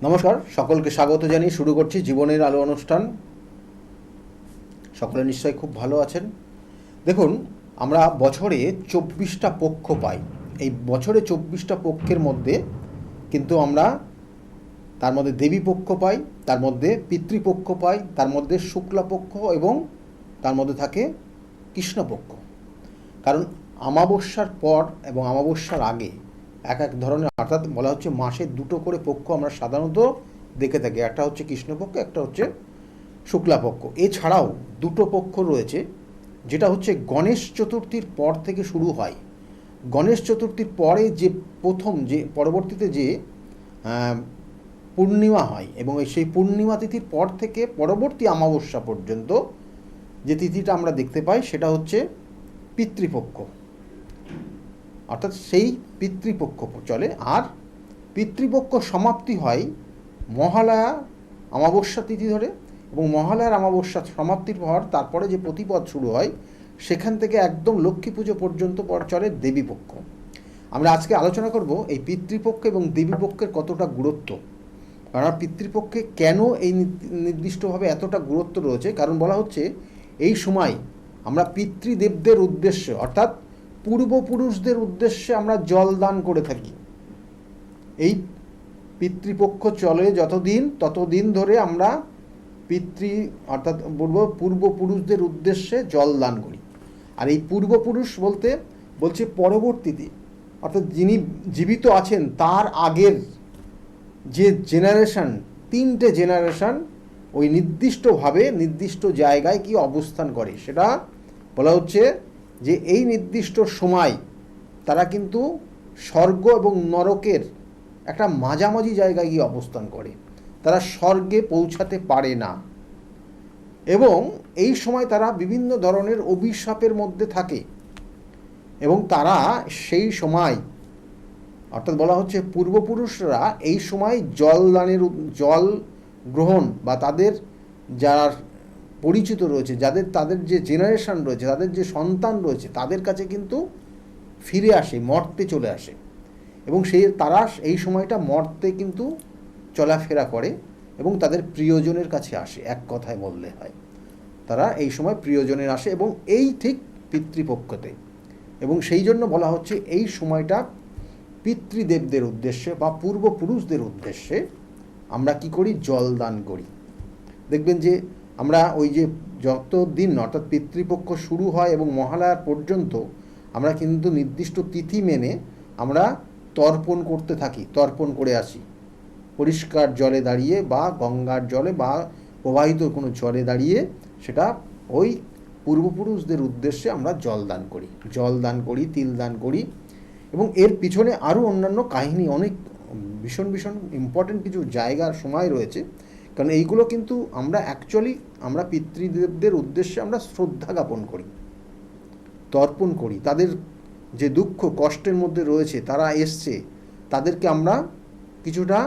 নমস্কার, সকলকে স্বাগত জানিয়ে শুরু করছি জীবনের আলো অনুষ্ঠান। সকলে নিশ্চয়ই খুব ভালো আছেন। দেখুন, আমরা বছরে 24টা পক্ষ পাই। এই বছরে 24টা পক্ষের মধ্যে কিন্তু আমরা তার মধ্যে দেবী পক্ষ পাই, তার মধ্যে পিতৃপক্ষ পাই, তার মধ্যে শুক্লাপক্ষ এবং তার মধ্যে থাকে কৃষ্ণপক্ষ। কারণ অমাবস্যার পর এবং অমাবস্যার আগে এক এক ধরনের, অর্থাৎ বলা হচ্ছে মাসে দুটো করে পক্ষ আমরা সাধারণত দেখে থাকি। একটা হচ্ছে কৃষ্ণপক্ষ, একটা হচ্ছে শুক্লাপক্ষ। এছাড়াও দুটো পক্ষ রয়েছে, যেটা হচ্ছে গণেশ চতুর্থীর পর থেকে শুরু হয়। গণেশ চতুর্থীর পরে যে প্রথম, যে পরবর্তীতে যে পূর্ণিমা হয় এবং সেই পূর্ণিমা তিথির পর থেকে পরবর্তী অমাবস্যা পর্যন্ত যে তিথিটা আমরা দেখতে পাই সেটা হচ্ছে পিতৃপক্ষ। অর্থাৎ সেই পিতৃপক্ষ চলে। আর পিতৃপক্ষ সমাপ্তি হয় মহালয়া অমাবস্যা তিথি ধরে, এবং মহালয়ার অমাবস্যা সমাপ্তির পর তারপরে যে প্রতিপদ শুরু হয় সেখান থেকে একদম লক্ষ্মী পুজো পর্যন্ত চলে দেবীপক্ষ। আমরা আজকে আলোচনা করব এই পিতৃপক্ষ এবং দেবীপক্ষের কতটা গুরুত্ব। কারণ পিতৃপক্ষে কেন এই নির্দিষ্টভাবে এতটা গুরুত্ব রয়েছে, কারণ বলা হচ্ছে এই সময় আমরা পিতৃদেবদের উদ্দেশ্যে, অর্থাৎ পূর্বপুরুষদের উদ্দেশ্যে আমরা জল দান করে থাকি। এই পিতৃপক্ষ চলে যতদিন, ততদিন ধরে আমরা অর্থাৎ পূর্বপুরুষদের উদ্দেশ্যে জল দান করি। আর এই পূর্বপুরুষ বলছে পরবর্তীতে, অর্থাৎ যিনি জীবিত আছেন তার আগের যে জেনারেশন, 3টে জেনারেশন ওই নির্দিষ্টভাবে নির্দিষ্ট জায়গায় কি অবস্থান করে সেটা বলা হচ্ছে যে এই নির্দিষ্ট সময় তারা কিন্তু স্বর্গ এবং নরকের একটা মাঝামাঝি জায়গায় গিয়ে অবস্থান করে। তারা স্বর্গে পৌঁছাতে পারে না এবং এই সময় তারা বিভিন্ন ধরনের অভিশাপের মধ্যে থাকে এবং তারা সেই সময়, অর্থাৎ বলা হচ্ছে পূর্বপুরুষরা এই সময় জল গ্রহণ বা তাদের যারা পরিচিত রয়েছে, তাদের যে জেনারেশন রয়েছে, তাদের যে সন্তান রয়েছে, তাদের কাছে কিন্তু ফিরে আসে, মর্তে চলে আসে এবং তারা এই সময়টা মর্তে কিন্তু চলাফেরা করে এবং তাদের প্রিয়জনের কাছে আসে। এক কথায় বললে হয়, তারা এই সময় প্রিয়জনের আসে এবং এই ঠিক পিতৃপক্ষতে। এবং সেই জন্য বলা হচ্ছে এই সময়টা পিতৃদেবদের উদ্দেশ্যে বা পূর্বপুরুষদের উদ্দেশ্যে আমরা কি করি, জল দান করি। দেখবেন যে আমরা ওই যে যত দিন, অর্থাৎ পিতৃপক্ষ শুরু হয় এবং মহালয়ার পর্যন্ত আমরা কিন্তু নির্দিষ্ট তিথি মেনে আমরা তর্পণ করতে থাকি, তর্পণ করে আসি। পরিষ্কার জলে দাঁড়িয়ে বা গঙ্গার জলে বা প্রবাহিত কোনো জলে দাঁড়িয়ে সেটা ওই পূর্বপুরুষদের উদ্দেশ্যে আমরা জল দান করি, তিল দান করি। এবং এর পিছনে আরও অন্যান্য কাহিনী, অনেক ভীষণ ভীষণ ইম্পর্টেন্ট কিছু জায়গার সময় রয়েছে। কারণ এইগুলো কিন্তু আমরা পিতৃদেবদের উদ্দেশ্যে আমরা শ্রদ্ধা জ্ঞাপন করি, তর্পণ করি। তাদের যে দুঃখ কষ্টের মধ্যে রয়েছে, তারা এসছে, তাদেরকে আমরা কিছুটা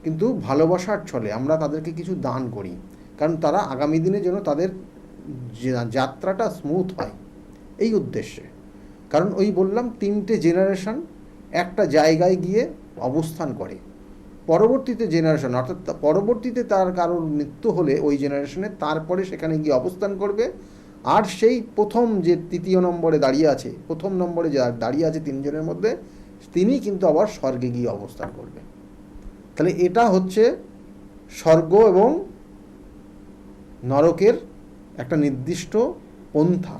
কিন্তু ভালোবাসার ছলে আমরা তাদেরকে কিছু দান করি, কারণ তারা আগামী দিনে যেন তাদের যাত্রাটা স্মুথ হয়, এই উদ্দেশ্যে। কারণ ওই বললাম 3টে জেনারেশন একটা জায়গায় গিয়ে অবস্থান করে। পরবর্তীতে জেনারেশন, অর্থাৎ পরবর্তীতে তার কারোর মৃত্যু হলে ওই জেনারেশনে তারপরে সেখানে গিয়ে অবস্থান করবে। আর সেই প্রথম যে তৃতীয় নম্বরে দাঁড়িয়ে আছে, প্রথম নম্বরে যা দাঁড়িয়ে আছে 3 জনের মধ্যে, তিনি কিন্তু আবার স্বর্গে গিয়ে অবস্থান করবে। তাহলে এটা হচ্ছে স্বর্গ এবং নরকের একটা নির্দিষ্ট পন্থা।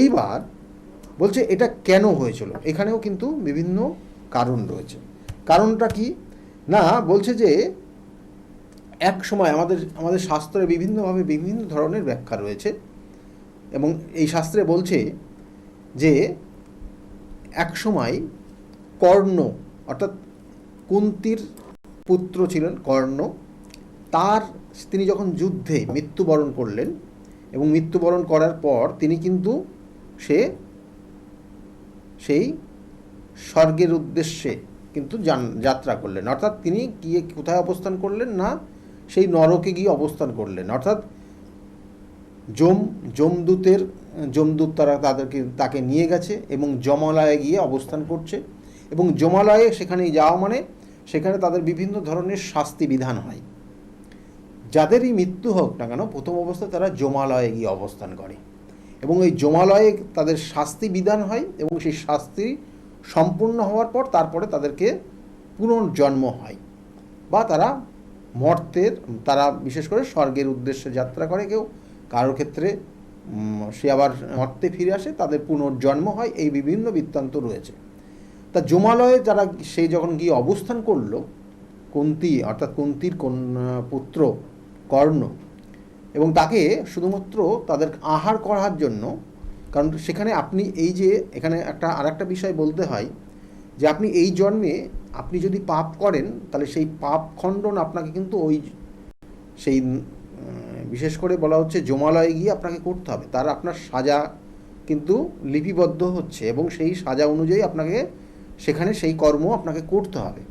এইবার বলছে এটা কেন হয়েছিল, এখানেও কিন্তু বিভিন্ন কারণ রয়েছে। কারণটা কি না, বলছে যে এক সময় আমাদের শাস্ত্রে বিভিন্নভাবে বিভিন্ন ধরনের ব্যাখ্যা রয়েছে এবং এই শাস্ত্রে বলছে যে এক সময় কর্ণ, অর্থাৎ কুন্তির পুত্র ছিলেন কর্ণ, তিনি যখন যুদ্ধে মৃত্যুবরণ করলেন এবং মৃত্যুবরণ করার পর তিনি কিন্তু সেই স্বর্গের উদ্দেশ্যে কিন্তু যাত্রা করলেন। অর্থাৎ তিনি গিয়ে কোথায় অবস্থান করলেন না, সেই নরকে গিয়ে অবস্থান করলেন। অর্থাৎ যমদূত তাকে নিয়ে গেছে এবং যমালয়ে গিয়ে অবস্থান করছে। এবং যমালয়ে সেখানে যাওয়া মানে সেখানে তাদের বিভিন্ন ধরনের শাস্তি বিধান হয়। যাদেরই মৃত্যু হোক না কেন, প্রথম অবস্থায় তারা যমালয়ে গিয়ে অবস্থান করে এবং ওই যমালয়ে তাদের শাস্তি বিধান হয় এবং সেই শাস্তি সম্পূর্ণ হওয়ার পর তারপরে তাদেরকে পুনর্জন্ম হয় বা তারা বিশেষ করে স্বর্গের উদ্দেশ্যে যাত্রা করে কেউ, কারোর ক্ষেত্রে সে আবার মর্তে ফিরে আসে, তাদের পুনর্জন্ম হয়। এই বিভিন্ন বৃত্তান্ত রয়েছে। তা যমালয়ে সে যখন গিয়ে অবস্থান করল, কুন্তী অর্থাৎ কুন্তীর পুত্র কর্ণ, এবং তাকে শুধুমাত্র তাদের আহার করার জন্য, কারণ সেখানে আপনি এখানে আরেকটা বিষয় বলতে হয় যে আপনি এই জন্মে আপনি যদি পাপ করেন তাহলে সেই পাপ খণ্ডন আপনাকে কিন্তু সেই বিশেষ করে বলা হচ্ছে যমালয়ে গিয়ে আপনাকে করতে হবে। তার আপনার সাজা কিন্তু লিপিবদ্ধ হচ্ছে এবং সেই সাজা অনুযায়ী আপনাকে সেখানে সেই কর্ম আপনাকে করতে হবে,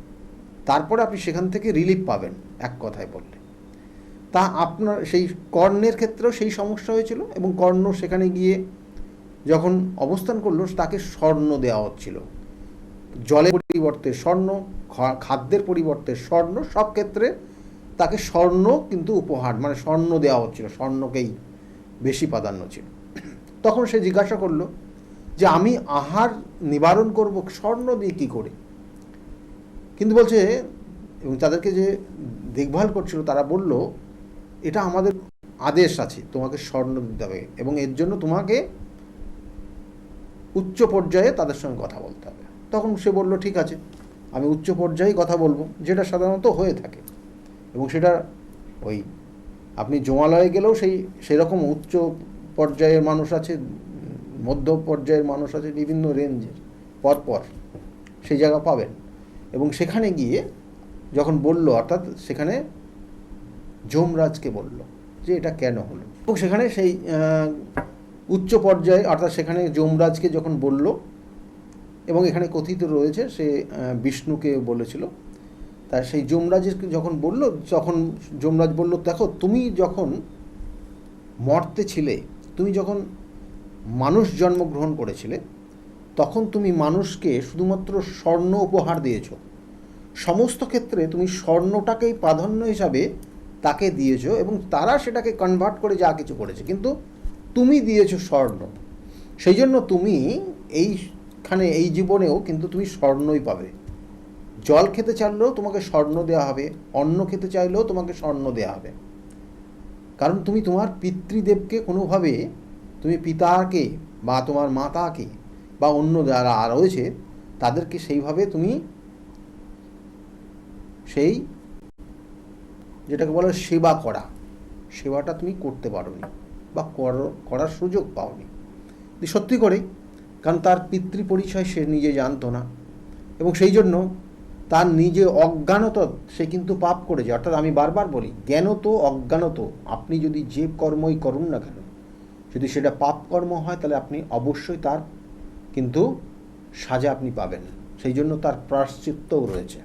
তারপরে আপনি সেখান থেকে রিলিফ পাবেন, এক কথায় বললে। তা আপনার সেই কর্ণের ক্ষেত্রেও সেই সমস্যা হয়েছিল এবং কর্ণ সেখানে গিয়ে যখন অবস্থান করলো তাকে স্বর্ণ দেওয়া হচ্ছিল, জলের পরিবর্তে স্বর্ণ, খাদ্যের পরিবর্তে স্বর্ণ, সব ক্ষেত্রে তাকে স্বর্ণ কিন্তু উপহার, মানে স্বর্ণ দেওয়া হচ্ছিল, স্বর্ণকেই বেশি প্রাধান্য ছিল। তখন সে জিজ্ঞাসা করলো যে আমি আহার নিবারণ করব স্বর্ণ দিয়ে কী করে? কিন্তু বলছে, এবং তাদেরকে যে দেখভাল করছিল তারা বলল, এটা আমাদের আদেশ আছে, তোমাকে স্বর্ণ দিতে হবে এবং এর জন্য তোমাকে উচ্চ পর্যায়ে তাদের সঙ্গে কথা বলতে হবে। তখন সে বলল, ঠিক আছে, আমি উচ্চ পর্যায়ে কথা বলবো, যেটা সাধারণত হয়ে থাকে। এবং সেটা আপনি যমালয়ে গেলেও সেরকম উচ্চ পর্যায়ের মানুষ আছে, মধ্য পর্যায়ের মানুষ আছে, বিভিন্ন রেঞ্জের পরপর সেই জায়গা পাবেন। এবং সেখানে গিয়ে যখন বলল, অর্থাৎ সেখানে যমরাজকে বলল যে এটা কেন হলো, এবং সেখানে সেই উচ্চ পর্যায়ে অর্থাৎ সেখানে যমরাজকে যখন বলল, এবং এখানে কথিত রয়েছে সে বিষ্ণুকে বলেছিল, তাই সেই যমরাজকে যখন বলল, তখন যমরাজ বলল, দেখো তুমি যখন মর্তে ছিলে, তুমি যখন মানুষ জন্মগ্রহণ করেছিলে, তখন তুমি মানুষকে শুধুমাত্র স্বর্ণ উপহার দিয়েছ, সমস্ত ক্ষেত্রে তুমি স্বর্ণটাকেই প্রাধান্য হিসাবে তাকে দিয়েছ এবং তারা সেটাকে কনভার্ট করে যা কিছু করেছে, কিন্তু তুমি দিয়েছ স্বর্ণ। সেই জন্য তুমি এই জীবনেও কিন্তু তুমি স্বর্ণই পাবে। জল খেতে চাইলেও তোমাকে স্বর্ণ দেওয়া হবে, অন্ন খেতে চাইলেও তোমাকে স্বর্ণ দেওয়া হবে, কারণ তুমি তোমার পিতৃদেবকে কোনোভাবে, তুমি পিতাকে বা তোমার মাতাকে বা অন্য যারা রয়েছে তাদেরকে সেইভাবে তুমি সেই যেটাকে বলে সেবাটা তুমি করতে পারোনি বা করার সুযোগ পাওনি। সত্যি করে, কারণ তার পিতৃ পরিচয় সে নিজে জানতো না এবং সেই জন্য তার নিজে অজ্ঞানত সে কিন্তু পাপ করেছে। অর্থাৎ আমি বারবার বলি, জ্ঞানত অজ্ঞানত আপনি যদি যে কর্মই করুন না কেন, যদি সেটা পাপ কর্ম হয় তাহলে আপনি অবশ্যই তার কিন্তু সাজা আপনি পাবেন। সেই জন্য তার প্রায়শ্চিত্তও রয়েছে।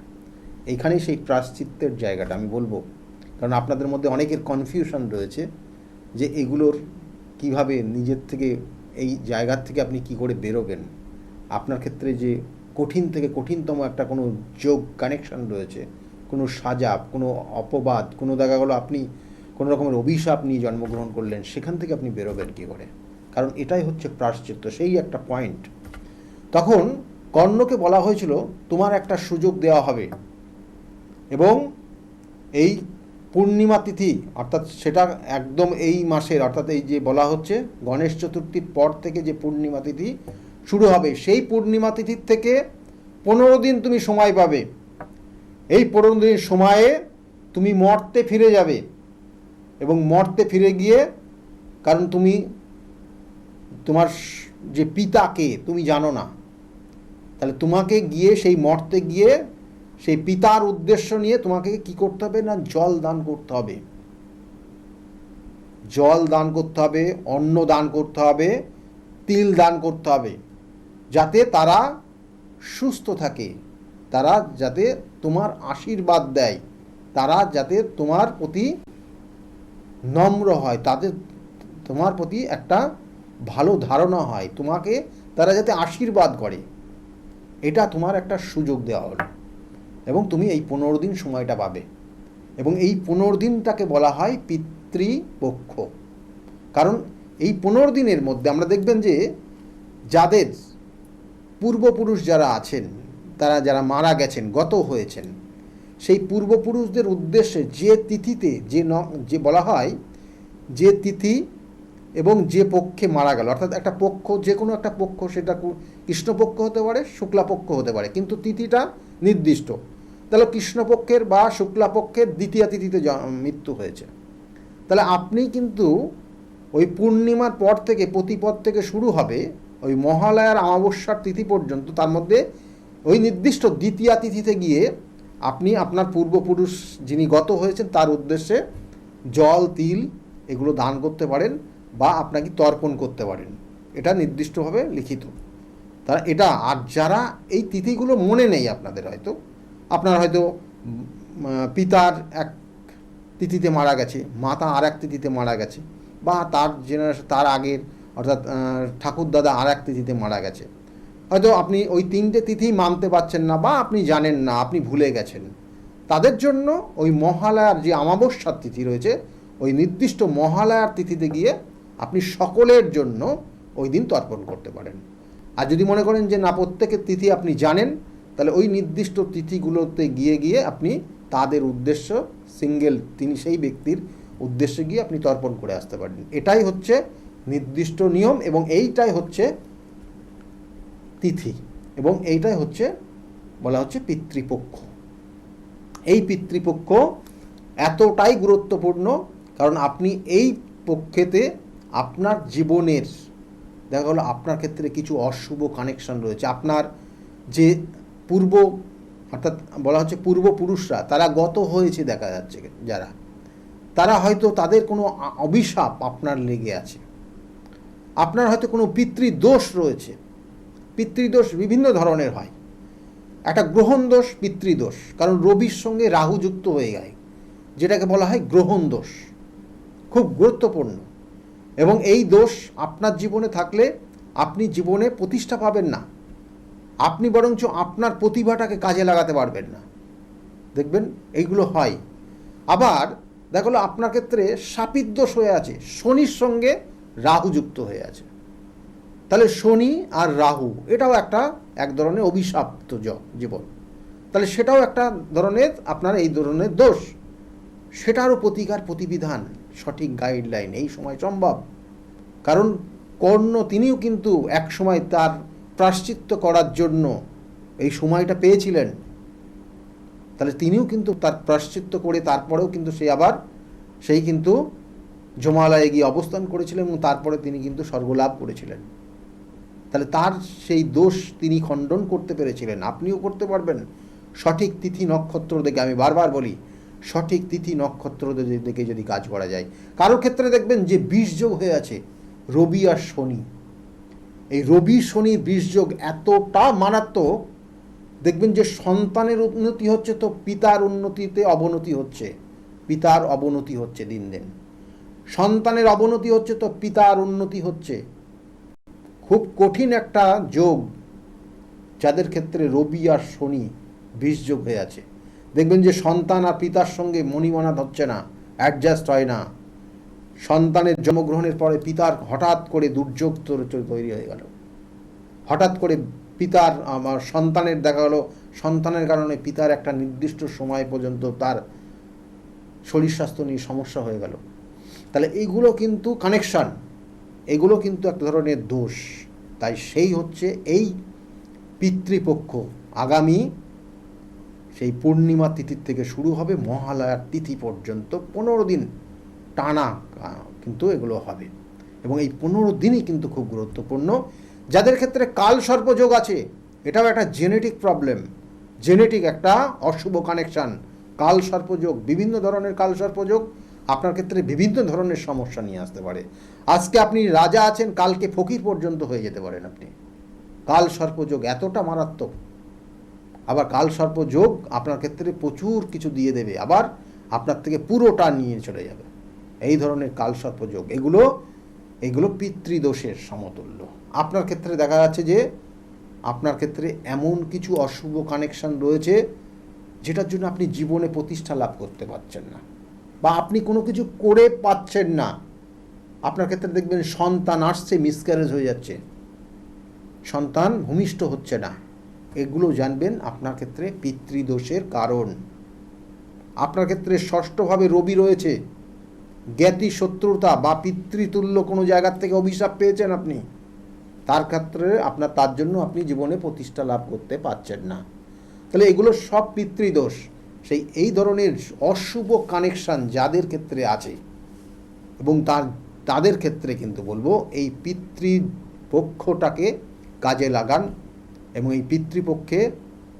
এইখানেই সেই প্রায়শ্চিত্তের জায়গাটা আমি বলবো, কারণ আপনাদের মধ্যে অনেকের কনফিউশন রয়েছে যে এগুলোর কিভাবে নিজের থেকে এই জায়গার থেকে আপনি কি করে বেরোবেন। আপনার ক্ষেত্রে যে কঠিন থেকে কঠিনতম একটা কোনো যোগ কানেকশন রয়েছে, কোনো সাজা, কোনো অপবাদ, কোনো দেখা গেলো আপনি কোনো রকমের অভিশাপ নিয়ে জন্মগ্রহণ করলেন, সেখান থেকে আপনি বেরোবেন কী করে, কারণ এটাই হচ্ছে প্রায়শ্চিত্ত, সেই একটা পয়েন্ট। তখন কর্ণকে বলা হয়েছিল তোমার একটা সুযোগ দেওয়া হবে এবং এই পূর্ণিমা তিথি, অর্থাৎ সেটা একদম এই মাসের, অর্থাৎ এই যে বলা হচ্ছে গণেশ চতুর্থীর পর থেকে যে পূর্ণিমা তিথি শুরু হবে, সেই পূর্ণিমা তিথির থেকে 15 দিন তুমি সময় পাবে। এই 15 দিন সময়ে তুমি মর্তে ফিরে যাবে এবং মর্তে ফিরে গিয়ে, কারণ তুমি তোমার যে পিতাকে তুমি জানো না, তাহলে তোমাকে গিয়ে সেই মর্তে গিয়ে সেই পিতার উদ্দেশ্য নিয়ে তোমাকে কি করতে হবে না, জল দান করতে হবে, জল দান করতে হবে, অন্ন দান করতে হবে, তিল দান করতে হবে, যাতে তারা সুস্থ থাকে, তারা যাতে তোমার আশীর্বাদ দেয়, তারা যাতে তোমার প্রতি নম্র হয়, তাদের তোমার প্রতি একটা ভালো ধারণা হয়, তোমাকে তারা যাতে আশীর্বাদ করে, এটা তোমার একটা সুযোগ দেওয়া হলো। এবং তুমি এই 15 দিন সময়টা পাবে। এবং এই 15 দিনটাকে বলা হয় পিতৃপক্ষ। কারণ এই 15 দিনের মধ্যে আমরা দেখবেন যে যাদের পূর্বপুরুষ যারা আছেন, তারা যারা মারা গেছেন, গত হয়েছেন, সেই পূর্বপুরুষদের উদ্দেশ্যে যে তিথিতে যে বলা হয়, যে তিথি এবং যে পক্ষে মারা গেল, অর্থাৎ একটা পক্ষ, যে কোনো একটা পক্ষ, সেটা কৃষ্ণপক্ষ হতে পারে, শুক্লাপক্ষ হতে পারে, কিন্তু তিথিটা নির্দিষ্ট। তাহলে কৃষ্ণপক্ষের বা শুক্লাপক্ষের দ্বিতীয় তিথিতে মৃত্যু হয়েছে, তাহলে আপনি কিন্তু ওই পূর্ণিমার পর থেকে, প্রতিপদ থেকে শুরু হবে ওই মহালয়ার অমাবস্যার তিথি পর্যন্ত, তার মধ্যে ওই নির্দিষ্ট দ্বিতীয়া তিথিতে গিয়ে আপনি আপনার পূর্বপুরুষ যিনি গত হয়েছেন তার উদ্দেশ্যে জল, তিল এগুলো দান করতে পারেন বা আপনাকে তর্পণ করতে পারেন। এটা নির্দিষ্টভাবে লিখিত। তারা এটা, আর যারা এই তিথিগুলো মনে নেই আপনাদের, আপনার হয়তো পিতার এক তিথিতে মারা গেছে, মাতা আর এক তিথিতে মারা গেছে, বা তার জেনারেশন, তার আগের অর্থাৎ ঠাকুরদাদা আর এক তিথিতে মারা গেছে, হয়তো আপনি ওই 3টে তিথি মানতে পারছেন না, বা আপনি জানেন না, আপনি ভুলে গেছেন, তাদের জন্য ওই মহালয়ার যে অমাবস্যার তিথি রয়েছে, ওই নির্দিষ্ট মহালয়ার তিথিতে গিয়ে আপনি সকলের জন্য ওই দিন তর্পণ করতে পারেন। আর যদি মনে করেন যে না, প্রত্যেকের তিথি আপনি জানেন, তাহলে ওই নির্দিষ্ট তিথিগুলোতে গিয়ে আপনি তাদের উদ্দেশ্য, সিঙ্গেল তিনি সেই ব্যক্তির উদ্দেশ্যে গিয়ে আপনি তর্পণ করে আসতে পারেন। এটাই হচ্ছে নির্দিষ্ট নিয়ম, এবং এইটাই হচ্ছে তিথি, এবং এইটাই হচ্ছে বলা হচ্ছে পিতৃপক্ষ। এই পিতৃপক্ষ এতটাই গুরুত্বপূর্ণ, কারণ আপনি এই পক্ষেতে আপনার জীবনের, দেখা গেলো আপনার ক্ষেত্রে কিছু অশুভ কানেকশন রয়েছে, আপনার যে অর্থাৎ বলা হচ্ছে পূর্বপুরুষরা, তারা গত হয়েছে, দেখা যাচ্ছে যারা, তারা হয়তো তাদের কোনো অভিশাপ আপনার লেগে আছে, আপনার হয়তো কোনো পিতৃদোষ রয়েছে। পিতৃদোষ বিভিন্ন ধরনের হয়, একটা গ্রহণ দোষ, পিতৃদোষ, কারণ রবির সঙ্গে রাহু যুক্ত হয়ে যায়, যেটাকে বলা হয় গ্রহণ দোষ, খুব গুরুত্বপূর্ণ। এবং এই দোষ আপনার জীবনে থাকলে আপনি জীবনে প্রতিষ্ঠা পাবেন না, আপনি বরঞ্চ আপনার প্রতিভাটাকে কাজে লাগাতে পারবেন না, দেখবেন এইগুলো হয়। আবার দেখা গেলো আপনার ক্ষেত্রে শাপিত দোষ হয়ে আছে, শনির সঙ্গে রাহু যুক্ত হয়ে আছে, তাহলে শনি আর রাহু এটাও এক ধরনের অভিশাপ্ত জীবন, তাহলে সেটাও একটা ধরনের আপনার এই ধরনের দোষ, সেটারও প্রতিকার, প্রতিবিধান, সঠিক গাইডলাইন এই সময় সম্ভব। কারণ কর্ণ তিনিও কিন্তু এক সময় তার প্রায়শ্চিত্ত করার জন্য এই সময়টা পেয়েছিলেন, তাহলে তিনিও কিন্তু তার প্রায়শ্চিত্ত করে তারপরেও কিন্তু সেই কিন্তু জমালয়ে গিয়ে অবস্থান করেছিলেন, এবং তারপরে তিনি কিন্তু স্বর্গলাভ করেছিলেন। তাহলে তার সেই দোষ তিনি খণ্ডন করতে পেরেছিলেন, আপনিও করতে পারবেন সঠিক তিথি নক্ষত্র দেখে। আমি বারবার বলি, সঠিক তিথি নক্ষত্র দেখে যদি কাজ করা যায়। কারোর ক্ষেত্রে দেখবেন যে বিষযোগ হয়ে আছে রবি আর শনি, এই রবি শনির বিষযোগ এতটা মারাত্মক, দেখবেন যে সন্তানের উন্নতি হচ্ছে তো পিতার উন্নতিতে অবনতি হচ্ছে, পিতার অবনতি হচ্ছে দিন দিন, সন্তানের অবনতি হচ্ছে তো পিতার উন্নতি হচ্ছে। খুব কঠিন একটা যোগ যাদের ক্ষেত্রে রবি আর শনি বিষযোগ হয়ে আছে, দেখবেন যে সন্তান আর পিতার সঙ্গে মনিমানাত হচ্ছে না, অ্যাডজাস্ট হয় না। সন্তানের জন্মগ্রহণের পরে পিতার হঠাৎ করে দুর্যোগ তৈরি হয়ে গেল, হঠাৎ করে পিতার আমার সন্তানের দেখা গেলো সন্তানের কারণে পিতার একটা নির্দিষ্ট সময় পর্যন্ত তার শরীর স্বাস্থ্য নিয়ে সমস্যা হয়ে গেল। তাহলে এইগুলো কিন্তু কানেকশান, এগুলো কিন্তু এক ধরনের দোষ। তাই সেই হচ্ছে এই পিতৃপক্ষ আগামী সেই পূর্ণিমা তিথির থেকে শুরু হবে মহালয়ার তিথি পর্যন্ত 15 দিন টানা কিন্তু এগুলো হবে, এবং এই 15 দিনই কিন্তু খুব গুরুত্বপূর্ণ। যাদের ক্ষেত্রে কাল সর্পযোগ আছে, এটাও একটা জেনেটিক প্রবলেম, জেনেটিক একটা অশুভ কানেকশান। কাল সর্পযোগ, বিভিন্ন ধরনের কাল সর্পযোগ আপনার ক্ষেত্রে বিভিন্ন ধরনের সমস্যা নিয়ে আসতে পারে। আজকে আপনি রাজা আছেন, কালকে ফকির পর্যন্ত হয়ে যেতে পারেন আপনি। কাল সর্পযোগ এতটা মারাত্মক। আবার কাল সর্পযোগ আপনার ক্ষেত্রে প্রচুর কিছু দিয়ে দেবে, আবার আপনার থেকে পুরোটা নিয়ে চলে যাবে। এই ধরনের কাল সর্পযোগ, এগুলো পিতৃদোষের সমতুল্য। আপনার ক্ষেত্রে দেখা যাচ্ছে যে আপনার ক্ষেত্রে এমন কিছু অশুভ কানেকশন রয়েছে যেটার জন্য আপনি জীবনে প্রতিষ্ঠা লাভ করতে পারছেন না, বা আপনি কোনো কিছু করে পাচ্ছেন না। আপনার ক্ষেত্রে দেখবেন সন্তান আসছে, মিসক্যারেজ হয়ে যাচ্ছে, সন্তান ভূমিষ্ঠ হচ্ছে না, এগুলো জানবেন আপনার ক্ষেত্রে পিতৃদোষের কারণ। আপনার ক্ষেত্রে ষষ্ঠভাবে রবি রয়েছে, জ্ঞাতি শত্রুতা বা পিতৃতুল্য কোনো জায়গার থেকে অভিশাপ পেয়েছেন আপনি, তার ক্ষেত্রে তার জন্য আপনি জীবনে প্রতিষ্ঠা লাভ করতে পারছেন না। তাহলে এগুলো সব পিতৃদোষ। এই ধরনের অশুভ কানেকশান যাদের ক্ষেত্রে আছে, এবং তাদের ক্ষেত্রে কিন্তু বলবো এই পিতৃপক্ষটাকে কাজে লাগান, এবং এই পিতৃপক্ষে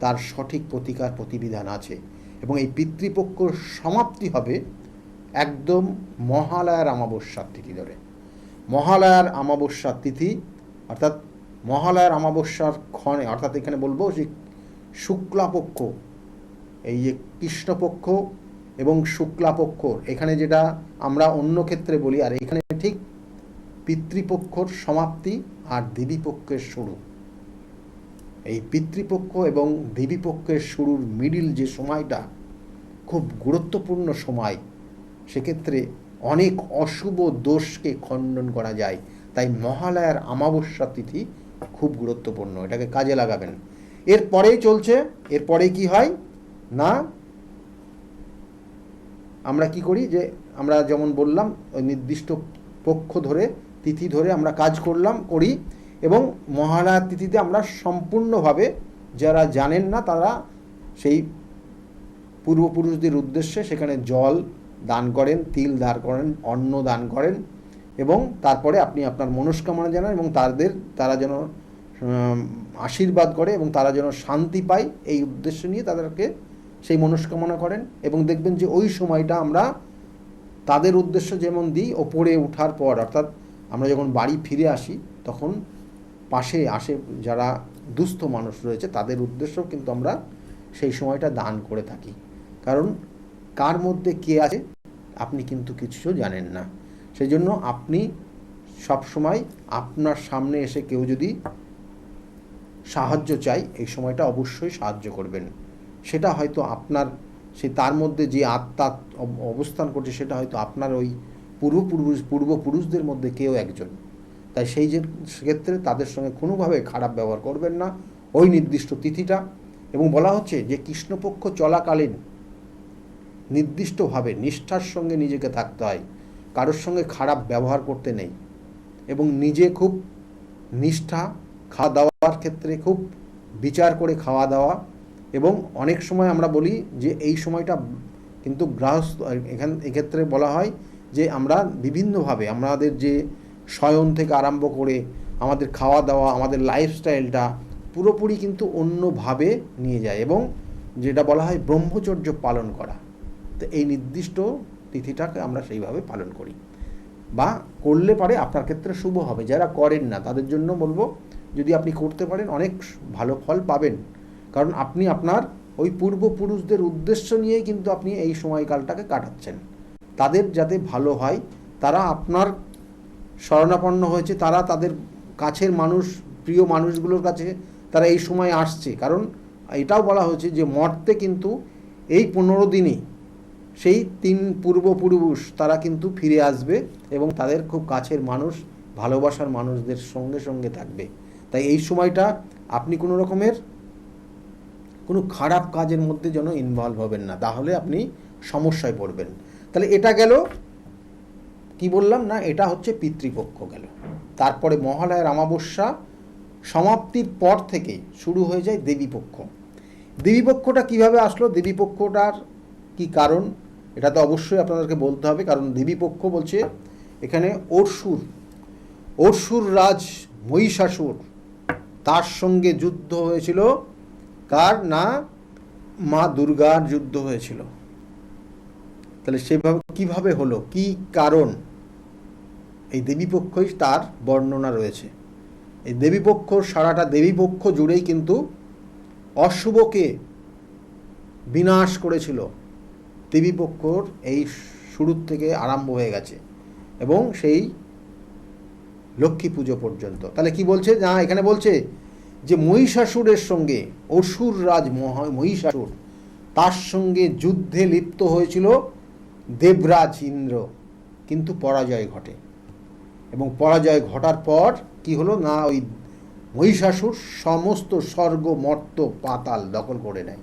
তার সঠিক প্রতিকার প্রতিবিধান আছে। এবং এই পিতৃপক্ষ সমাপ্তি হবে একদম মহালয়ার অমাবস্যার তিথি ধরে। মহালয়ার অমাবস্যার তিথি অর্থাৎ মহালয়ার অমাবস্যার ক্ষণে, অর্থাৎ এখানে বলবো যে শুক্লাপক্ষ, এই যে কৃষ্ণপক্ষ এবং শুক্লাপক্ষ, এখানে যেটা আমরা অন্য ক্ষেত্রে বলি, আর এখানে ঠিক পিতৃপক্ষর সমাপ্তি আর দেবীপক্ষের শুরু। এই পিতৃপক্ষ এবং দেবীপক্ষের শুরুর মিডিল যে সময়টা খুব গুরুত্বপূর্ণ সময়, সেক্ষেত্রে অনেক অশুভ দোষকে খণ্ডন করা যায়। তাই মহালয়ার অমাবস্যা তিথি খুব গুরুত্বপূর্ণ, এটাকে কাজে লাগাবেন। এরপরেই চলছে, এরপরে কি হয় না, আমরা কি করি যে আমরা যেমন বললাম ওই নির্দিষ্ট পক্ষ ধরে তিথি ধরে আমরা কাজ করি, এবং মহালয়ার তিথিতে আমরা সম্পূর্ণভাবে, যারা জানেন না তারা সেই পূর্বপুরুষদের উদ্দেশ্যে সেখানে জল দান করেন, তিল দান করেন, অন্ন দান করেন, এবং তারপরে আপনি আপনার মনস্কামনা জানান, এবং তারা যেন আশীর্বাদ করে এবং তারা যেন শান্তি পায়, এই উদ্দেশ্য নিয়ে তাদেরকে সেই মনস্কামনা করেন। এবং দেখবেন যে ওই সময়টা আমরা তাদের উদ্দেশ্য যেমন দিই, ওপরে ওঠার পর, অর্থাৎ আমরা যখন বাড়ি ফিরে আসি তখন পাশে যারা দুস্থ মানুষ রয়েছে তাদের উদ্দেশ্যও কিন্তু আমরা সেই সময়টা দান করে থাকি। কারণ কার মধ্যে কে আছে আপনি কিন্তু কিছু জানেন না, সেই জন্য আপনি সবসময় আপনার সামনে এসে কেউ যদি সাহায্য চাই, এই সময়টা অবশ্যই সাহায্য করবেন। সেটা হয়তো আপনার তার মধ্যে যে আত্মা অবস্থান করছে সেটা হয়তো আপনার ওই পূর্বপুরুষদের মধ্যে কেউ একজন। তাই সেক্ষেত্রে তাদের সঙ্গে কোনোভাবে খারাপ ব্যবহার করবেন না ওই নির্দিষ্ট তিথিটা। এবং বলা হচ্ছে যে কৃষ্ণপক্ষ চলাকালীন নির্দিষ্টভাবে নিষ্ঠার সঙ্গে নিজেকে থাকতে হয়, কারোর সঙ্গে খারাপ ব্যবহার করতে নেই, এবং নিজে খুব নিষ্ঠা, খাওয়া দাওয়ার ক্ষেত্রে খুব বিচার করে খাওয়া দাওয়া। এবং অনেক সময় আমরা বলি যে এই সময়টা কিন্তু গৃহস্থ, এক্ষেত্রে বলা হয় যে আমরা বিভিন্নভাবে আমাদের যে শয়ন থেকে আরম্ভ করে আমাদের খাওয়া দাওয়া, আমাদের লাইফস্টাইলটা পুরোপুরি কিন্তু অন্যভাবে নিয়ে যায়, এবং যেটা বলা হয় ব্রহ্মচর্য পালন করা। তো এই নির্দিষ্ট তিথিটাকে আমরা সেইভাবে পালন করি, বা করলে পারে আপনার ক্ষেত্রে শুভ হবে। যারা করেন না তাদের জন্য বলবো, যদি আপনি করতে পারেন অনেক ভালো ফল পাবেন, কারণ আপনি আপনার ওই পূর্বপুরুষদের উদ্দেশ্য নিয়েই কিন্তু আপনি এই সময়কালটাকে কাটাচ্ছেন। তাদের যাতে ভালো হয়, তারা আপনার শরণাপন্ন হয়েছে, তারা তাদের কাছের মানুষ, প্রিয় মানুষগুলোর কাছে তারা এই সময় আসছে। কারণ এটাও বলা হয়েছে যে মর্তে কিন্তু এই 15 দিনে সেই 3 পূর্বপুরুষ তারা কিন্তু ফিরে আসবে, এবং তাদের খুব কাছের মানুষ, ভালোবাসার মানুষদের সঙ্গে সঙ্গে থাকবে। তাই এই সময়টা আপনি কোনো রকমের কোনো খারাপ কাজের মধ্যে যেন ইনভলভ হবেন না, তাহলে আপনি সমস্যায় পড়বেন। তাহলে এটা গেল, কি বললাম না, এটা হচ্ছে পিতৃপক্ষ গেল। তারপরে মহালয়ার অমাবস্যা সমাপ্তির পর থেকে শুরু হয়ে যায় দেবীপক্ষ। দেবীপক্ষটা কিভাবে আসলো, দেবীপক্ষটার কি কারণ, এটা তো অবশ্যই আপনাদেরকে বলতে হবে। কারণ দেবীপক্ষ বলছে এখানে অসুর রাজ মহিষাসুর, তার সঙ্গে যুদ্ধ হয়েছিল, কার না, মা দুর্গার যুদ্ধ হয়েছিল। তাহলে সেভাবে কিভাবে হলো, কি কারণ, এই দেবীপক্ষই তার বর্ণনা রয়েছে। এই দেবীপক্ষ, সারাটা দেবীপক্ষ জুড়েই কিন্তু অশুভকে বিনাশ করেছিল। দেবীপক্ষর এই শুরুর থেকে আরম্ভ হয়ে গেছে, এবং সেই লক্ষ্মী পুজো পর্যন্ত। তাহলে কি বলছে না, এখানে বলছে যে মহিষাসুরের সঙ্গে, অসুর রাজ মহিষাসুর, তার সঙ্গে যুদ্ধে লিপ্ত হয়েছিল দেবরাজ ইন্দ্র, কিন্তু পরাজয় ঘটে। এবং পরাজয় ঘটার পর কি হলো না, ওই মহিষাসুর সমস্ত স্বর্গ মর্ত পাতাল দখল করে নেয়।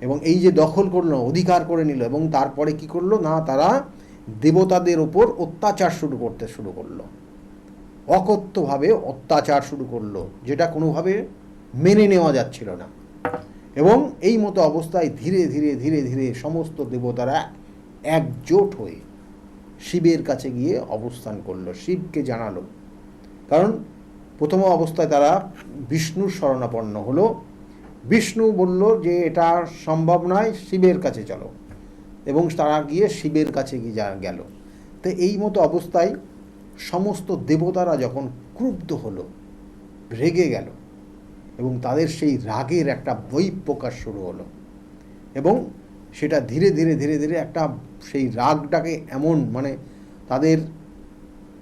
এবং এই যে দখল করলো, অধিকার করে নিল, এবং তারপরে কি করলো না, তারা দেবতাদের ওপর অত্যাচার শুরু করলো, অকথ্যভাবে অত্যাচার শুরু করলো, যেটা কোনোভাবে মেনে নেওয়া যাচ্ছিল না। এবং এই মতো অবস্থায় ধীরে ধীরে ধীরে ধীরে সমস্ত দেবতারা একজোট হয়ে শিবের কাছে গিয়ে অবস্থান করলো, শিবকে জানালো। কারণ প্রথম অবস্থায় তারা বিষ্ণুর শরণাপন্ন হলো। বিষ্ণু বলল যে এটা সম্ভব নয়, শিবের কাছে চলো, এবং তারা গিয়ে শিবের কাছে গিয়ে গেল। তো এই মতো অবস্থায় সমস্ত দেবতারা যখন ক্রুদ্ধ হলো, রেগে গেল, এবং তাদের সেই রাগের একটা বহিঃপ্রকাশ শুরু হলো, এবং সেটা ধীরে ধীরে ধীরে ধীরে একটা সেই রাগটাকে এমন মানে তাদের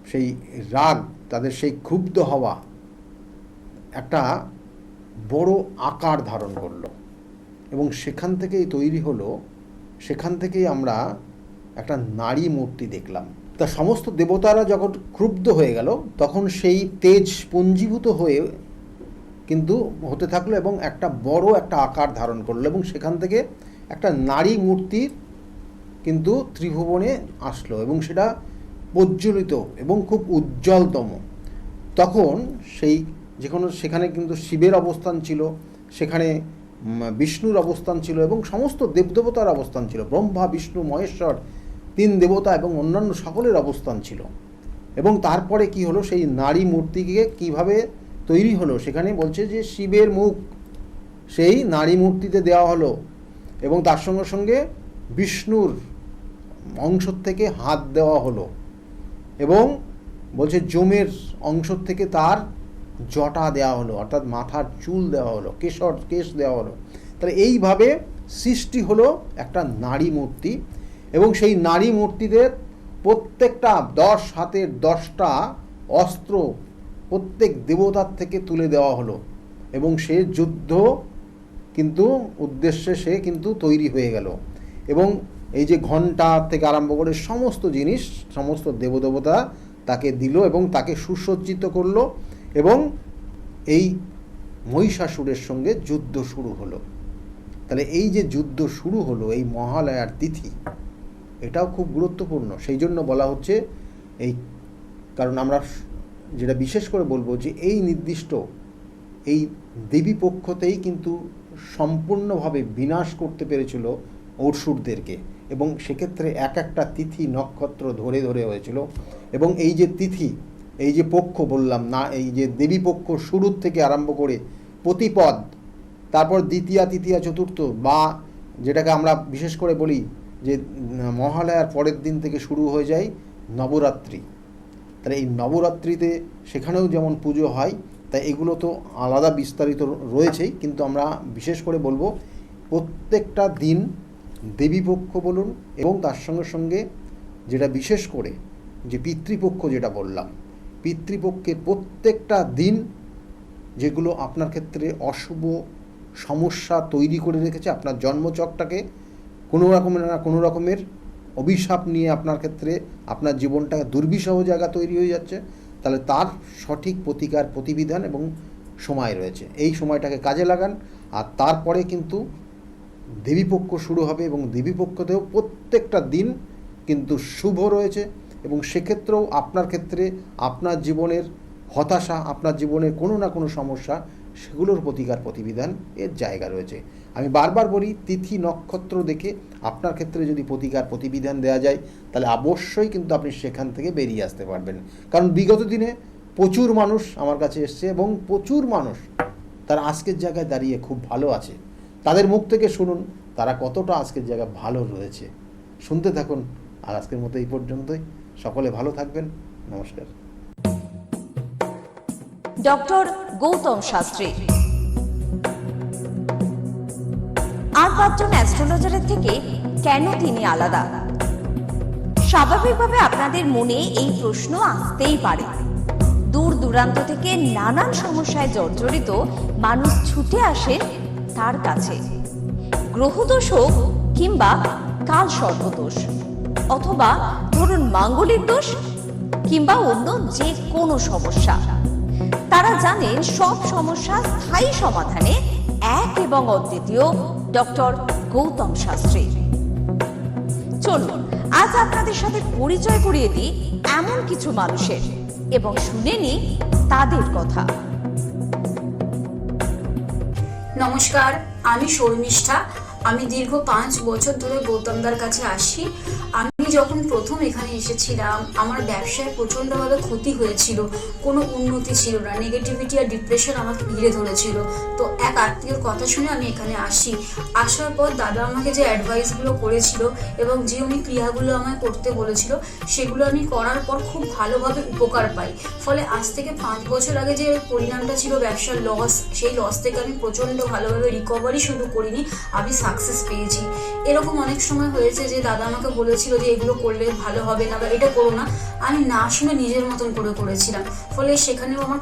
সেই রাগ, তাদের সেই ক্ষুব্ধ হওয়া একটা বড় আকার ধারণ করলো। এবং সেখান থেকেই তৈরি হলো, সেখান থেকেই আমরা একটা নারী মূর্তি দেখলাম। তা সমস্ত দেবতারা যখন ক্রুব্ধ হয়ে গেল, তখন সেই তেজ পুঞ্জীভূত হয়ে কিন্তু হতে থাকলো, এবং একটা বড় একটা আকার ধারণ করলো, এবং সেখান থেকে একটা নারী মূর্তির কিন্তু ত্রিভুবনে আসলো, এবং সেটা প্রজ্বলিত এবং খুব উজ্জ্বলতম। তখন সেই সেখানে কিন্তু শিবের অবস্থান ছিল, সেখানে বিষ্ণুর অবস্থান ছিল, এবং সমস্ত দেবদেবতার অবস্থান ছিল, ব্রহ্মা বিষ্ণু মহেশ্বর তিন দেবতা এবং অন্যান্য সকলের অবস্থান ছিল। এবং তারপরে কি হলো, সেই নারী মূর্তিকে কিভাবে তৈরি হলো, সেখানে বলছে যে শিবের মুখ সেই নারী মূর্তিতে দেওয়া হলো, এবং তার সঙ্গে সঙ্গে বিষ্ণুর অংশ থেকে হাত দেওয়া হলো, এবং বলছে যমের অংশ থেকে তার জটা দেওয়া হলো, অর্থাৎ মাথার চুল দেওয়া হলো, কেশ দেওয়া হলো। তাহলে এইভাবে সৃষ্টি হলো একটা নারী মূর্তি। এবং সেই নারী মূর্তিতে প্রত্যেকটা 10 হাতের 10টা অস্ত্র প্রত্যেক দেবতার থেকে তুলে দেওয়া হলো, এবং সে যুদ্ধ কিন্তু উদ্দেশ্যে সে কিন্তু তৈরি হয়ে গেল। এবং এই যে ঘণ্টা থেকে আরম্ভ করে সমস্ত জিনিস সমস্ত দেবদেবতা তাকে দিল, এবং তাকে সুসজ্জিত করলো, এবং এই মহিষাসুরের সঙ্গে যুদ্ধ শুরু হলো। তাহলে এই যে যুদ্ধ শুরু হলো, এই মহালয়ার তিথি, এটাও খুব গুরুত্বপূর্ণ। সেই জন্য বলা হচ্ছে এই, কারণ আমরা যেটা বিশেষ করে বলবো যে এই নির্দিষ্ট এই দেবী পক্ষতেই কিন্তু সম্পূর্ণভাবে বিনাশ করতে পেরেছিল অসুরদেরকে, এবং সেক্ষেত্রে এক একটা তিথি নক্ষত্র ধরে ধরে হয়েছিল। এবং এই যে তিথি, এই যে পক্ষ বললাম না, এই যে দেবী পক্ষ শুরুর থেকে আরম্ভ করে প্রতিপদ, তারপর দ্বিতীয়া তৃতীয়া চতুর্থ, বা যেটাকে আমরা বিশেষ করে বলি যে মহালয়ার পরের দিন থেকে শুরু হয়ে যায় নবরাত্রি। তাহলে এই নবরাত্রিতে সেখানেও যেমন পুজো হয়, তাই এগুলো তো আলাদা বিস্তারিত রয়েছেই, কিন্তু আমরা বিশেষ করে বলবো প্রত্যেকটা দিন দেবীপক্ষ বলুন, এবং তার সঙ্গে সঙ্গে যেটা বিশেষ করে যে পিতৃপক্ষ যেটা বললাম, পিতৃপক্ষের প্রত্যেকটা দিন যেগুলো আপনার ক্ষেত্রে অশুভ সমস্যা তৈরি করে রেখেছে, আপনার জন্মচকটাকে কোনো রকমের অভিশাপ নিয়ে আপনার ক্ষেত্রে আপনার জীবনটাকে দুর্বিষহ জায়গা তৈরি হয়ে যাচ্ছে, তাহলে তার সঠিক প্রতিকার প্রতিবিধান এবং সময় রয়েছে। এই সময়টাকে কাজে লাগান, আর তারপরে কিন্তু দেবীপক্ষ শুরু হবে, এবং দেবীপক্ষতেও প্রত্যেকটা দিন কিন্তু শুভ রয়েছে। এবং সেক্ষেত্রেও আপনার ক্ষেত্রে আপনার জীবনের হতাশা, আপনার জীবনের কোনো না কোনো সমস্যা, সেগুলোর প্রতিকার প্রতিবিধান এর জায়গা রয়েছে। আমি বারবার বলি, তিথি নক্ষত্র দেখে আপনার ক্ষেত্রে যদি প্রতিকার প্রতিবিধান দেওয়া যায়, তাহলে অবশ্যই কিন্তু আপনি সেখান থেকে বেরিয়ে আসতে পারবেন। কারণ বিগত দিনে প্রচুর মানুষ আমার কাছে এসছে, এবং প্রচুর মানুষ তারা আজকের জায়গায় দাঁড়িয়ে খুব ভালো আছে। তাদের মুখ থেকে শুনুন তারা কতটা আজকের জায়গায় ভালো রয়েছে। শুনতে থাকুন। আর আজকের মতো এই পর্যন্তই। সকলে ভালো থাকবেন। নমস্কার। ডক্টর গৌতম শাস্ত্রী আর 5 জন অ্যাস্ট্রোলজারের থেকে কেন তিনি আলাদা? স্বাভাবিকভাবে আপনাদের মনে এই প্রশ্ন আসতেই পারে। দূর দূরান্ত থেকে নানান সমস্যায় জর্জরিত মানুষ ছুটে আসে তার কাছে। গ্রহদোষ হোক কিংবা কাল সর্পদোষ, অথবা ধরুন মাঙ্গলিক দোষ কিংবা অন্য যে কোনো সমস্যা, তারা জানেন সব সমস্যা স্থায়ী সমাধানে এক এবং অদ্বিতীয় ডক্টর গৌতম শাস্ত্রী। চলুন আজ আপনাদের সাথে পরিচয় করিয়ে দিই এমন কিছু মানুষের এবং শুনে নিই তাদের কথা। নমস্কার, আমি শর্মিষ্ঠা। আমি দীর্ঘ 5 বছর ধরে গৌতমদার কাছে আসি। আমি যখন প্রথম এখানে এসেছিলাম, আমার ব্যবসায় প্রচণ্ডভাবে ক্ষতি হয়েছিল, কোনো উন্নতি ছিল না, নেগেটিভিটি আর ডিপ্রেশন আমাকে ঘিরে ধরেছিল। তো এক আত্মীয়র কথা শুনে আমি এখানে আসি। আসার পর দাদা আমাকে যে অ্যাডভাইসগুলো করেছিল এবং যে উনি ক্রিয়াগুলো আমায় করতে বলেছিল, সেগুলো আমি করার পর খুব ভালোভাবে উপকার পাই। ফলে আজ থেকে 5 বছর আগে যে পরিণামটা ছিল ব্যবসার লস, সেই লস থেকে আমি প্রচণ্ড ভালোভাবে রিকভারি শুধু করিনি, আমি সাকসেস পেয়েছি। এরকম অনেক সময় হয়েছে যে দাদা আমাকে বলেছিল যে এগুলো করলে ভালো হবে না বা এটা করো না, আমি না শুনে নিজের মতন করে করেছিলাম। ফলে সেখানেও আমার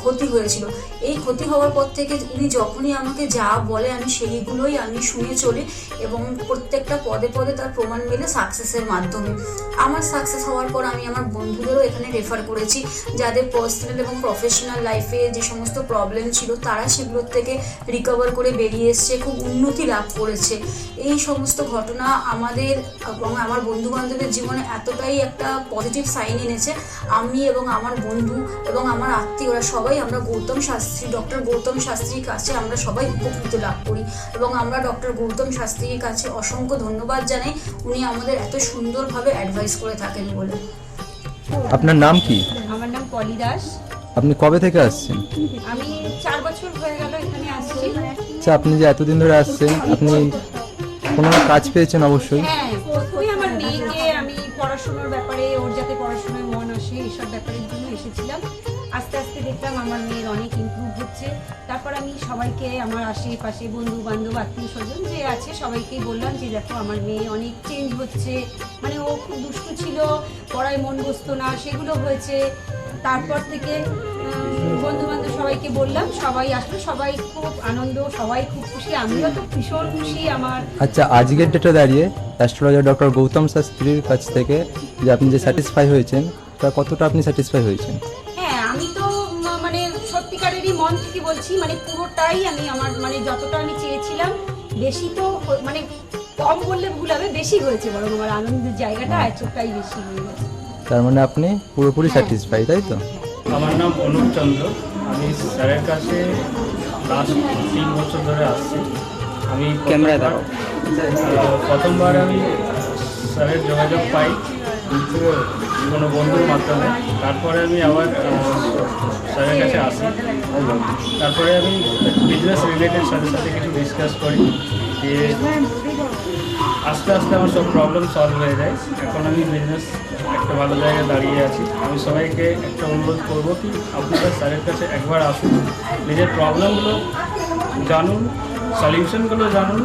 ক্ষতি হয়েছিল। এই ক্ষতি হওয়ার পর থেকে উনি যখনই আমাকে যা বলে আমি সেইগুলোই আমি শুনে চলি এবং প্রত্যেকটা পদে পদে তার প্রমাণ মেলে সাকসেসের মাধ্যমে। আমার সাকসেস হওয়ার পর আমি আমার বন্ধুদেরও এখানে রেফার করেছি, যাদের পার্সোনাল এবং প্রফেশনাল লাইফে যে সমস্ত প্রবলেম ছিল তারা সেগুলোর থেকে রিকভার করে বেরিয়ে এসছে, খুব উন্নতি লাভ করেছে। এই সমস্ত ঘটনা আমাদের এবং আমার বন্ধু বান্ধবের জীবনে এতটাই একটা পজিটিভ সাইন এনেছে, আমি এবং আমার বন্ধু এবং আমার আত্মীয়রা সবাই আমরা ডক্টর গৌতম শাস্ত্রীর কাছে আমরা সবাই উপকৃত লাভ করি এবং আমরা ডক্টর গৌতম শাস্ত্রীর কাছে অসংখ্য ধন্যবাদ জানাই, উনি আমাদের এত সুন্দরভাবে অ্যাডভাইস করে থাকেন বলে। আপনার নাম কি? আমার নাম পলি দাস। আপনি কবে থেকে আসছেন? আমি 4 বছর হয়ে গেল এখানে আসছি। আচ্ছা, আপনি যে এতদিন ধরে আসছেন, আপনি কোনো কাজ পেয়েছেন? অবশ্যই। হ্যাঁ, প্রথমে আমার মেয়েকে আমি পড়াশোনার ব্যাপারে, ওর যাতে পড়াশোনায় মন আসে এইসব ব্যাপারের জন্য এসেছিলাম। আস্তে আস্তে দেখলাম আমার মেয়ের অনেক ইমপ্রুভ হচ্ছে। তারপর আমি সবাইকে, আমার আশেপাশে বন্ধু বান্ধব আত্মীয় স্বজন যে আছে সবাইকেই বললাম যে দেখো আমার মেয়ে অনেক চেঞ্জ হচ্ছে, মানে ও খুব দুষ্টু ছিল, পড়ায় মন বসতো না, সেগুলো হয়েছে। তারপর থেকে বন্ধু বান্ধব সবাইকে বললাম, সবাই আসলো, সবাই খুব আনন্দ, সবাই খুব খুশি, আমিও তো ভীষণ খুশি। আমার আচ্ছা, আজকের ডেটে দাঁড়িয়ে অ্যাস্ট্রোলজার ডক্টর গৌতম শাস্ত্রীর কাছ থেকে যে আপনি যে স্যাটিসফাই হয়েছেন, তা কতটা আপনি স্যাটিসফাই হয়েছেন? হ্যাঁ, আমি তো মানে সত্যিকারেরই মন থেকে বলছি, মানে পুরোটাই আমি আমার মানে যতটা আমি চেয়েছিলাম, বেশি তো মানে কম বললে ভুল হবে, বেশি হয়েছে, বরং আমার আনন্দের জায়গাটা এতটাই বেশি হয়ে গেছে। তার মানে আপনি পুরোপুরি স্যাটিসফাই, তাই তো? আমার নাম অনুপ চন্দ্র। আমি স্যারের কাছে লাস্ট 3 বছর ধরে আসছি। আমি প্রথমবার আমি স্যারের যোগাযোগ পাই কোনো বন্ধুর মাধ্যমে। তারপরে আমি আবার স্যারের কাছে আসি। তারপরে আমি বিজনেস রিলেটেড সাথে সাথে কিছু ডিসকাস করি, দিয়ে আস্তে আস্তে আমার সব প্রবলেম সলভ হয়ে যায়। এখন আমি বিজনেস একটা ভালো জায়গায় দাঁড়িয়ে আছি। আমি সবাইকে একটা অনুরোধ করবো কি আপনারা স্যারের কাছে একবার আসুন, নিজের প্রবলেমগুলো জানুন, সলিউশনগুলো জানুন।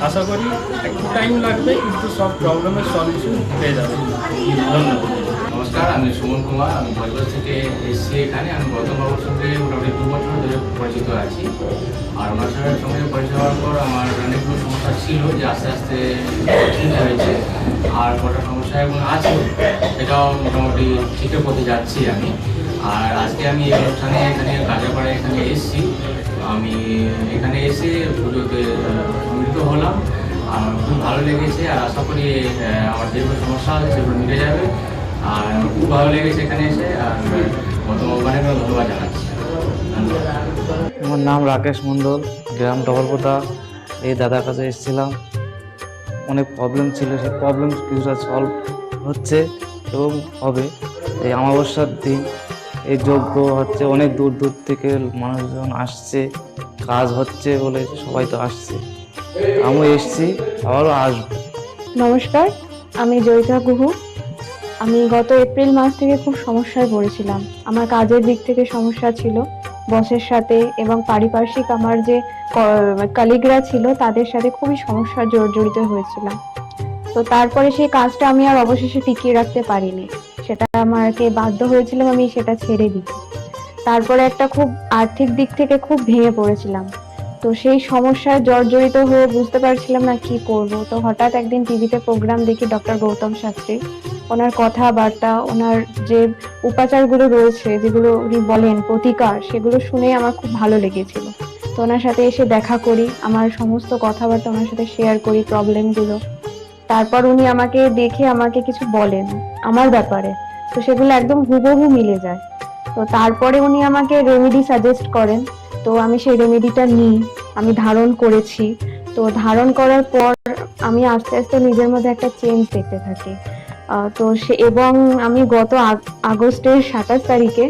আশা করি একটু টাইম লাগবে কিন্তু সব প্রবলেমের সলিউশন পেয়ে যাবে। ধন্যবাদ। নমস্কার, আমি সুমন কুমার। আমি বজবজ থেকে এসেছি এখানে। আমি গৌতমবাবুর সঙ্গে মোটামুটি 2 বছর ধরে পরিচিত আছি। আর ওনার সঙ্গে পরিচয় হওয়ার পর আমার অনেকগুলো সমস্যা ছিল যে আস্তে আস্তে ঠিক হয়েছে। আর কটা সমস্যা এখন আছে, সেটাও মোটামুটি ঠিকের পথে যাচ্ছি আমি। আর আজকে আমি এই অনুষ্ঠানে এখানে কাজাপাড়ায় এখানে এসেছি। আমি এখানে এসে পুজোতে সম্মিলিত হলাম, আমার খুব ভালো লেগেছে। আর আশা করি আমার যেগুলো সমস্যা আছে সেগুলো মিটে যাবে। আর খুব ভালো লেগেছে এখানে এসে। আর গতবারে ধন্যবাদ জানাচ্ছি। আমার নাম রাকেশ মণ্ডল, গ্রাম ডবলকোটা। এই দাদার কাছে এসেছিলাম, অনেক প্রবলেম ছিল, সেই প্রবলেম কিছুটা সলভ হচ্ছে এবং হবে। এই অমাবস্যার দিন এই যজ্ঞ হচ্ছে, অনেক দূর দূর থেকে মানুষজন আসছে, কাজ হচ্ছে বলে সবাই তো আসছে, আমিও এসছি, আবারও আসবো। নমস্কার, আমি জয়িতা গুহু। আমি গত এপ্রিল মাস থেকে খুব সমস্যায় পড়েছিলাম। আমার কাজের দিক থেকে সমস্যা ছিল, বসের সাথে এবং পারিপার্শ্বিক আমার যে কলিগরা ছিল তাদের সাথে খুবই সমস্যা জড়িত হয়েছিলাম। তো তারপরে সেই কাজটা আমি আর অবশেষে টিকিয়ে রাখতে পারিনি, সেটা আমাকে বাধ্য হয়েছিলাম আমি সেটা ছেড়ে দিতে। তারপরে একটা খুব আর্থিক দিক থেকে খুব ভেঙে পড়েছিলাম। তো সেই সমস্যায় জর্জরিত হয়ে বুঝতে পারছিলাম না কি করব। তো হঠাৎ একদিন টিভিতে প্রোগ্রাম দেখি ডক্টর গৌতম শাস্ত্রী। ওনার কথাবার্তা, ওনার যে উপাচারগুলো রয়েছে, যেগুলো উনি বলেন প্রতিকার, সেগুলো শুনে আমার খুব ভালো লেগেছিল। তো ওনার সাথে এসে দেখা করি, আমার সমস্ত কথাবার্তা ওনার সাথে শেয়ার করি, প্রবলেমগুলো। তারপর উনি আমাকে দেখে আমাকে কিছু বলেন আমার ব্যাপারে, তো সেগুলো একদম হুবহু মিলে যায়। তো তারপরে উনি আমাকে রেমেডি সাজেস্ট করেন, তো আমি সেই রেমেডিটা নিই, আমি ধারণ করেছি। তো ধারণ করার পর আমি আস্তে আস্তে নিজের মধ্যে একটা চেঞ্জ দেখতে থাকি। তো সে এবং আমি গত আগস্টের 27 তারিখে